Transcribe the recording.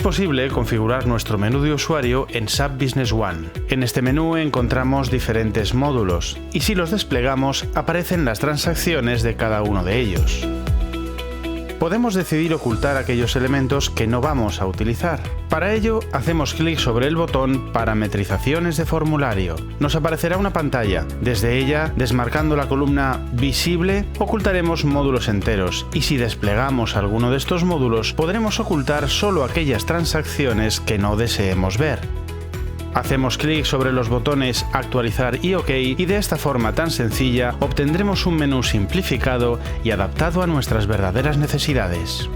posible configurar nuestro menú de usuario en SAP Business One. En este menú encontramos diferentes módulos y si los desplegamos aparecen las transacciones de cada uno de ellos. Podemos decidir ocultar aquellos elementos que no vamos a utilizar. Para ello, hacemos clic sobre el botón Parametrizaciones de formulario. Nos aparecerá una pantalla. Desde ella, desmarcando la columna Visible, ocultaremos módulos enteros y si desplegamos alguno de estos módulos, podremos ocultar solo aquellas transacciones que no deseemos ver. Hacemos clic sobre los botones Actualizar y OK y de esta forma tan sencilla obtendremos un menú simplificado y adaptado a nuestras verdaderas necesidades.